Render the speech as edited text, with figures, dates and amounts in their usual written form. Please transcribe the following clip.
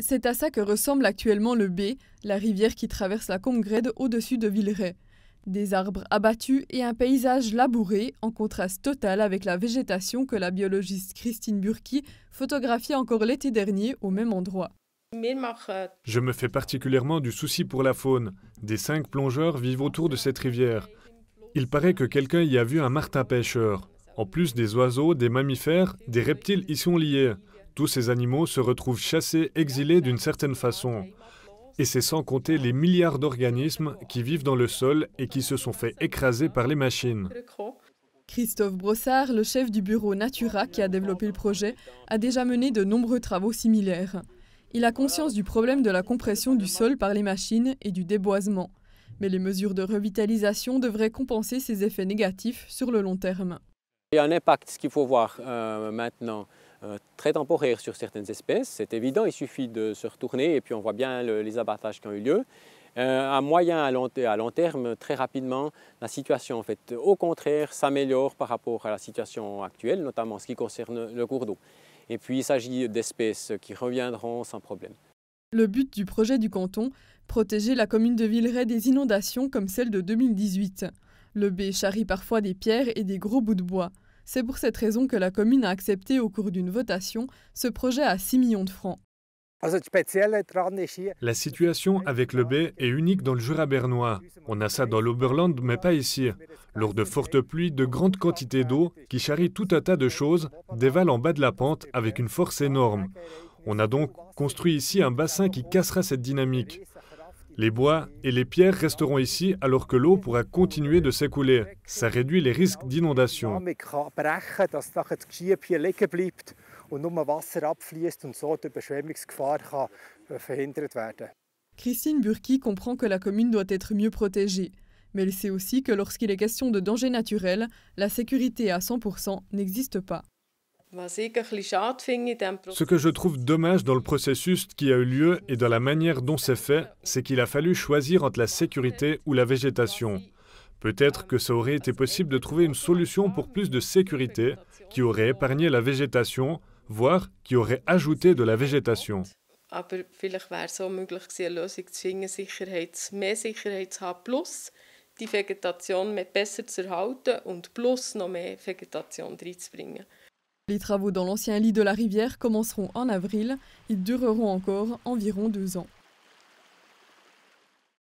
C'est à ça que ressemble actuellement le Bé, la rivière qui traverse la Combe-Grède au-dessus de Villeray. Des arbres abattus et un paysage labouré en contraste total avec la végétation que la biologiste Christine Burki photographiait encore l'été dernier au même endroit. Je me fais particulièrement du souci pour la faune. Des 5 plongeurs vivent autour de cette rivière. Il paraît que quelqu'un y a vu un martin-pêcheur. En plus des oiseaux, des mammifères, des reptiles y sont liés. Tous ces animaux se retrouvent chassés, exilés d'une certaine façon. Et c'est sans compter les milliards d'organismes qui vivent dans le sol et qui se sont fait écraser par les machines. Christophe Brossard, le chef du bureau Natura qui a développé le projet, a déjà mené de nombreux travaux similaires. Il a conscience du problème de la compression du sol par les machines et du déboisement. Mais les mesures de revitalisation devraient compenser ces effets négatifs sur le long terme. Il y a un impact, ce qu'il faut voir maintenant, très temporaire sur certaines espèces. C'est évident, il suffit de se retourner et puis on voit bien les abattages qui ont eu lieu. À moyen, à long terme, très rapidement, la situation en fait, au contraire s'améliore par rapport à la situation actuelle, notamment en ce qui concerne le cours d'eau. Et puis il s'agit d'espèces qui reviendront sans problème. Le but du projet du canton, protéger la commune de Villeray des inondations comme celle de 2018. Le Bé charrie parfois des pierres et des gros bouts de bois. C'est pour cette raison que la commune a accepté au cours d'une votation ce projet à 6 millions de francs. La situation avec le Bé est unique dans le Jura bernois. On a ça dans l'Oberland, mais pas ici. Lors de fortes pluies, de grandes quantités d'eau qui charrient tout un tas de choses dévalent en bas de la pente avec une force énorme. On a donc construit ici un bassin qui cassera cette dynamique. Les bois et les pierres resteront ici alors que l'eau pourra continuer de s'écouler. Ça réduit les risques d'inondation. Christine Burki comprend que la commune doit être mieux protégée. Mais elle sait aussi que lorsqu'il est question de danger naturel, la sécurité à 100% n'existe pas. Ce que je trouve dommage dans le processus qui a eu lieu et dans la manière dont c'est fait, c'est qu'il a fallu choisir entre la sécurité ou la végétation. Peut-être que ça aurait été possible de trouver une solution pour plus de sécurité qui aurait épargné la végétation, voire qui aurait ajouté de la végétation. Aber vielleicht wäre es auch möglich gewesen, eine Lösung zu finden, mehr Sicherheit zu haben, plus die Vegetation besser zu erhalten und plus noch mehr Vegetation reinzubringen. Les travaux dans l'ancien lit de la rivière commenceront en avril. Ils dureront encore environ 2 ans.